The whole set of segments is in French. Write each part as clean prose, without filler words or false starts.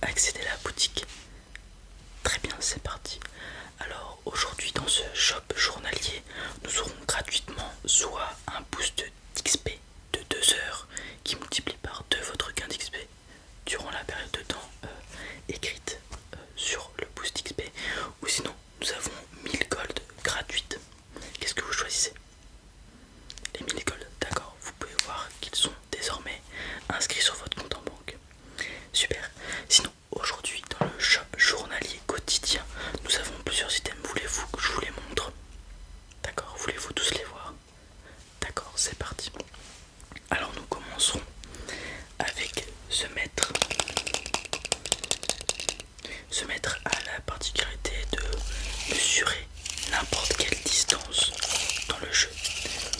accéder à la boutique? Très bien, c'est parti. Alors aujourd'hui dans ce shop journalier, nous aurons gratuitement soit un boost d'XP de 2 heures qui multiplie par 2 votre gain d'XP durant la période de temps écrite sur le boost XP, ou sinon nous avons 1000 gold gratuites. Qu'est-ce que vous choisissez? Les 1000 gold, d'accord, vous pouvez voir qu'ils sont désormais inscrits sur votre compte en banque. Super. Sinon aujourd'hui dans le shop journalier quotidien, nous avons plusieurs items. Voulez-vous que je vous les montre? D'accord, voulez-vous tous les voir? D'accord, c'est parti. Alors nous commencerons avec ce maître. Ce maître a la particularité de mesurer n'importe quelle distance dans le jeu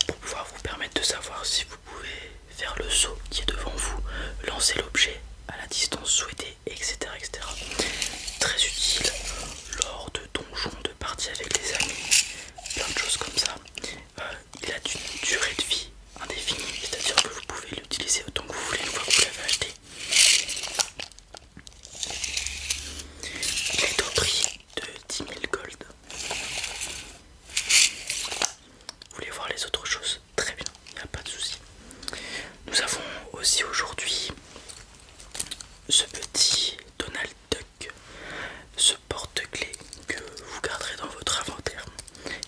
pour pouvoir vous permettre de savoir si vous pouvez faire le saut qui est devant vous, lancer l'objet à la distance souhaitée, etc., etc. Très utile lors de donjons, de parties avec les amis, plein de choses comme ça. Il a une durée de vie indéfinie, c'est-à-dire que vous pouvez l'utiliser autant que vous voulez une fois que vous l'avez acheté. Il est au prix de 10 000 gold. Vous voulez voir les autres choses? Très bien, il n'y a pas de souci. Nous avons aussi aujourd'hui ce petit Donald Duck, ce porte-clés que vous garderez dans votre inventaire.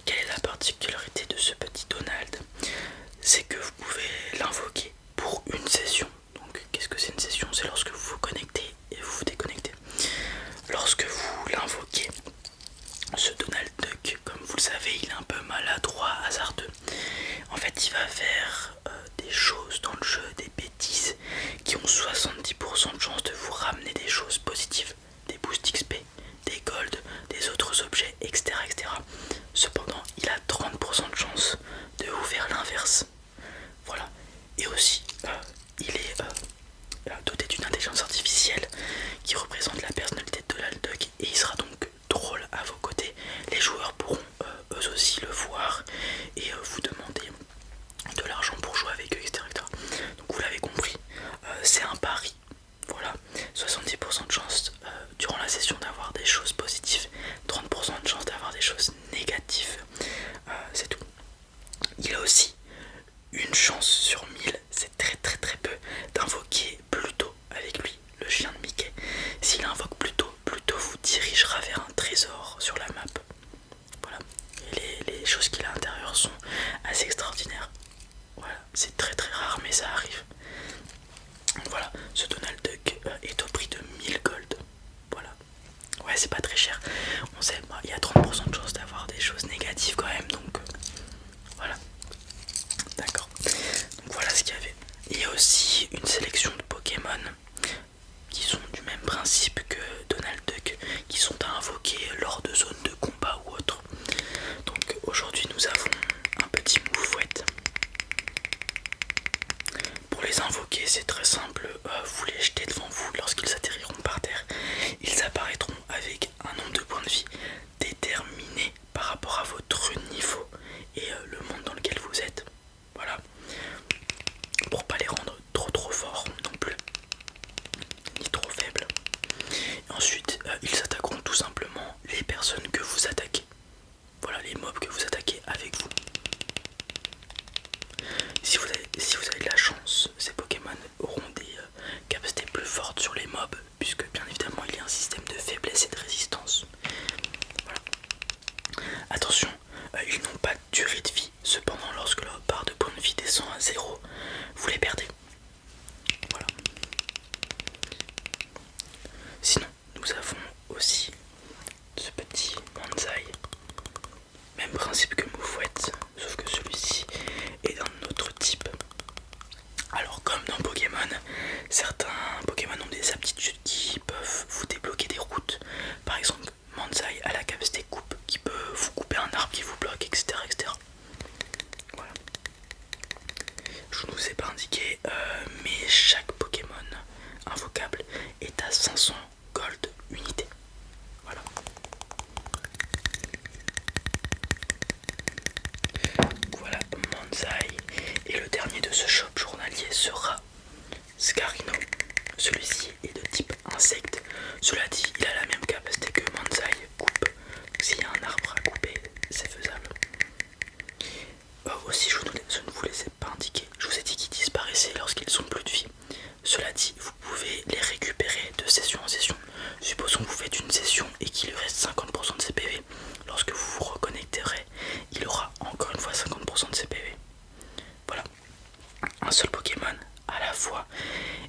Quelle est la particularité de ce petit Donald? C'est que vous pouvez l'invoquer pour une session. Donc qu'est-ce que c'est une session? C'est lorsque vous vous connectez et vous vous déconnectez. Lorsque vous l'invoquez, ce Donald Duck, comme vous le savez, il est un peu maladroit, hasardeux. En fait, il va faire des choses dans le jeu, des bêtises qui ont 70% de chance de vous ramener des choses positives, des boosts XP, des gold, des autres objets, etc., etc. Cependant, il a 30% de chance de vous faire l'inverse. Voilà. Et aussi, il est doté d'une intelligence artificielle qui représente la personnalité de Donald Duck, et il sera donc drôle à vos côtés. Les joueurs pourront eux aussi le voir et vous demander de l'argent pour jouer avec eux, etc., etc. Donc vous l'avez compris, c'est un pari. Voilà, 70% de chance durant la session d'avoir des choses positives, 30% de chance d'avoir des choses négatives. C'est tout. Il a aussi une chance sur 1000, c'est très très très peu, d'invoquer Pluto avec lui, le chien de Mickey. S'il invoque Pluto, Pluto vous dirigera vers un trésor sur la map. Voilà. Et les choses qu'il a à l'intérieur sont assez extraordinaires. Voilà, c'est très très rare mais ça arrive. Donc voilà, ce Donald Duck est au prix de 1000 gold. Voilà. Ouais, c'est pas très cher. On sait, il y a 30% de chance d'avoir des choses négatives quand même, donc voilà. D'accord. Donc voilà ce qu'il y avait. Il y a aussi une sélection de Pokémon qui sont du même principe que Donald Duck, qui sont à invoquer lors de zones de combat ou autre. Donc aujourd'hui nous avons un petit Moufouette. Pour les invoquer, c'est très simple, vous les jetez devant vous. Lorsqu'ils atterriront par terre, ils apparaîtront avec un nombre de points de vie déterminé par rapport à votre niveau et le monde dans lequel vous êtes. Voilà, pour pas les rendre trop forts non plus, ni trop faibles. Et ensuite, ils attaqueront tout simplement les personnes que vous attaquez. Voilà, les mobs que vous attaquez avec vous. Si vous avez de la chance, ces Pokémon auront des capacités plus fortes sur les mobs, puisque bien évidemment il y a un système de faiblesse et de résistance. Voilà. Attention, ils n'ont pas de durée de vie. Cependant, lorsque leur barre de points de vie descend à 0, vous les perdez. Voilà. Sinon, nous avons aussi ce petit Manzai. Même principe que Moufouette, sauf que celui-ci est d'un autre type. Alors comme dans Pokémon, certains Pokémon ont des aptitudes qui peuvent vous débloquer des routes. Par exemple, Manzai a la capacité coupe qui peut vous couper un arbre qui vous bloque, etc., etc. Voilà. Je ne vous ai pas indiqué, mais chaque Pokémon invocable est à 500 gold unités. Voilà. Voilà Manzai. Et le dernier de ce shop journalier sera Scarino.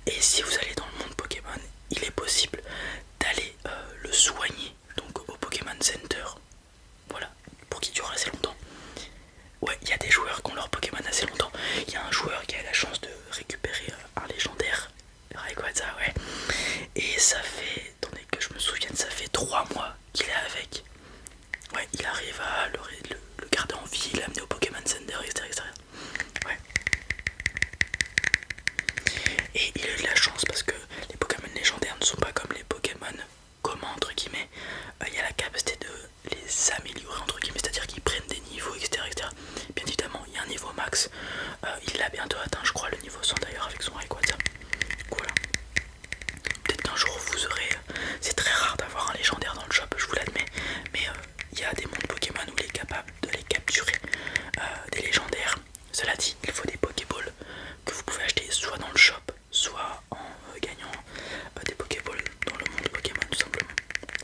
Et si vous allez dans le monde Pokémon, il est possible d'aller le soigner donc au Pokémon Center. Voilà, pour qu'il dure assez longtemps. Ouais, il y a des joueurs qui ont leur Pokémon assez longtemps. Il y a un joueur qui a la chance de récupérer un légendaire, Rayquaza, ouais. Et ça fait, attendez que je me souvienne, ça fait 3 mois qu'il est avec. Ouais, il arrive à le garder en vie, l'amener au Pokémon Center, etc. Ouais. Et il a eu de la chance parce que les Pokémon légendaires ne sont pas comme les Pokémon communs, entre guillemets. Il y a la capacité de les améliorer, entre guillemets, c'est-à-dire qu'ils prennent des niveaux, etc. Bien évidemment, il y a un niveau max. Il l'a bientôt atteint, je crois, le niveau 100 d'ailleurs, avec son Rayquaza. Voilà. Peut-être qu'un jour vous aurez. C'est très rare d'avoir un légendaire dans le shop, je vous l'admets. Mais il y a des mondes Pokémon où il est capable de les capturer. Des légendaires. Cela dit, il faut des Pokéballs que vous pouvez acheter soit dans le shop, soit en gagnant des Pokéballs dans le monde Pokémon tout simplement.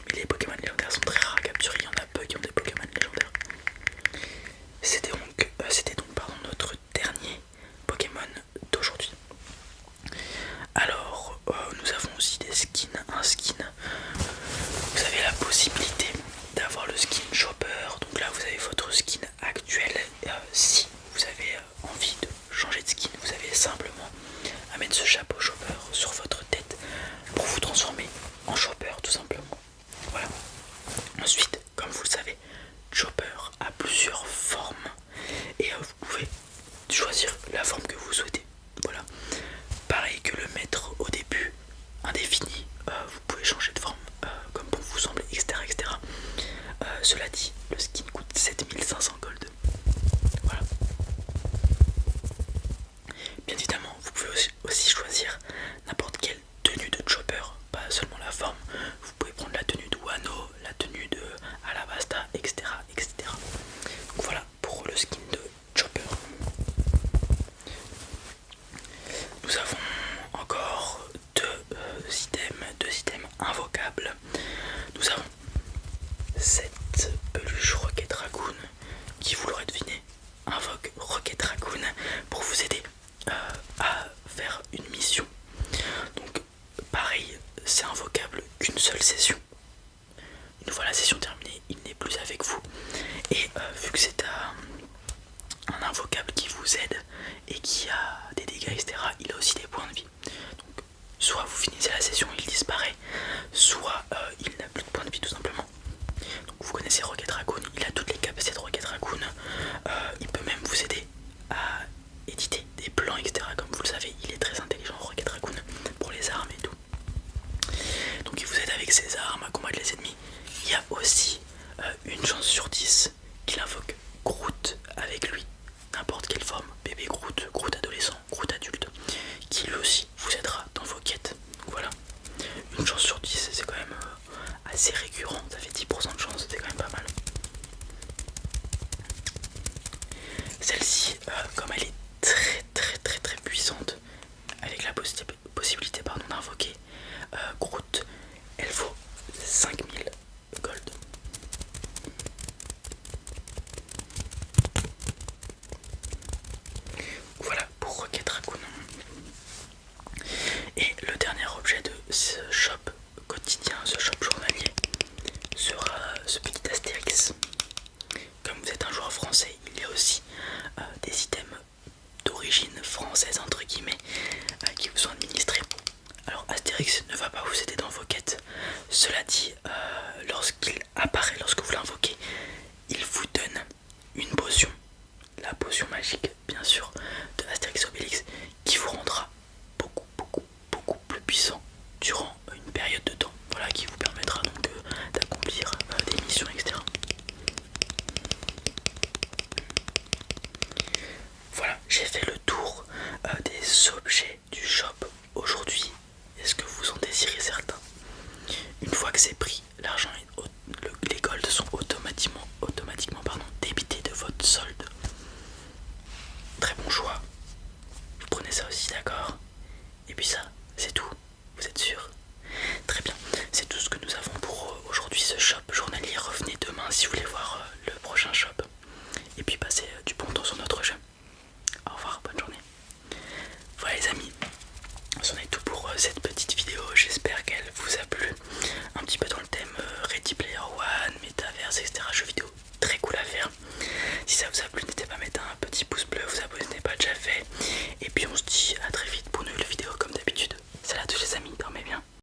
Mais les Pokémon légendaires sont très rares à capturer, il y en a peu qui ont des Pokémon légendaires. C'était donc notre dernier Pokémon d'aujourd'hui. Alors, nous avons aussi des skins. Un skin, vous avez la possibilité d'avoir le skin Chopper. Donc là, vous avez votre skin actuel. Si vous avez envie de changer de skin, vous avez simplement à mettre ce chapeau Chopper sur votre tête pour vous transformer en Chopper, tout simplement. Voilà. Ensuite, comme vous le savez, Chopper a plusieurs formes et vous pouvez choisir la forme que vous souhaitez. Voilà. Pareil que le mettre au début indéfini, vous pouvez changer de forme comme bon vous semble, etc. Cela dit, le skin coûte 7500 gold. Voilà. Bien évidemment, vous pouvez aussi choisir n'importe quelle tenue de Chopper, pas seulement la forme. Vous pouvez prendre la tenue de Wano, la tenue de Alabasta, etc. Donc voilà pour le skin de Chopper. Nous avons encore deux items invocables. Nous avons cette peluche Rocket Raccoon qui, vous l'aurez deviné, invoque Rocket Raccoon pour vous aider à faire une mission. Donc pareil, c'est invocable qu'une seule session. Une fois la session terminée, il n'est plus avec vous. Et vu que c'est un invocable qui vous aide et qui a des dégâts, etc., il a aussi des points de vie. Donc soit vous finissez la session, il disparaît, soit il n'a plus de points de vie tout simplement. Donc vous connaissez Rocket Raccoon, il a toutes les capacités de Rocket Raccoon. Il peut même vous aider à éditer des plans, etc. Comme vous le savez, il est très intelligent Rocket Raccoon pour les armes et tout. Donc il vous aide avec ses armes à combattre les ennemis. Il y a aussi une chance sur 10 qu'il invoque Groot avec lui. N'importe quelle forme, bébé Groot, Groot adolescent, Groot adulte, qui lui aussi vous aidera dans vos quêtes. Donc voilà, une chance sur 10, c'est quand même assez récurrent, ça fait 10% de chance, c'est quand même pas mal. Celle-ci, comme elle est très puissante, avec la possibilité d'invoquer Groot, elle vaut 5000 gold. Voilà pour Rocket Raccoon. Et le dernier objet de ce shop quotidien, ce shop journalier, sera ce petit Astérix. Comme vous êtes un joueur français, il y a aussi des items d'origine française entre guillemets qui vous sont administrés. Alors Astérix ne va pas vous aider dans vos quêtes. Cela dit, lorsqu'il apparaît, lorsque vous l'invoquez, il vous donne une potion, la potion magique bien sûr de Astérix Obélix, qui vous rendra beaucoup plus puissant durant une période de temps. Voilà, qui vous permettra donc d'accomplir des missions, etc. Voilà, j'ai fait le tour des objets du shop aujourd'hui. Est-ce que vous en désirez certains? Une fois que c'est pris, l'argent les golds sont automatiquement débités de votre solde. Très bon choix. Vous prenez ça aussi, d'accord? Et puis ça,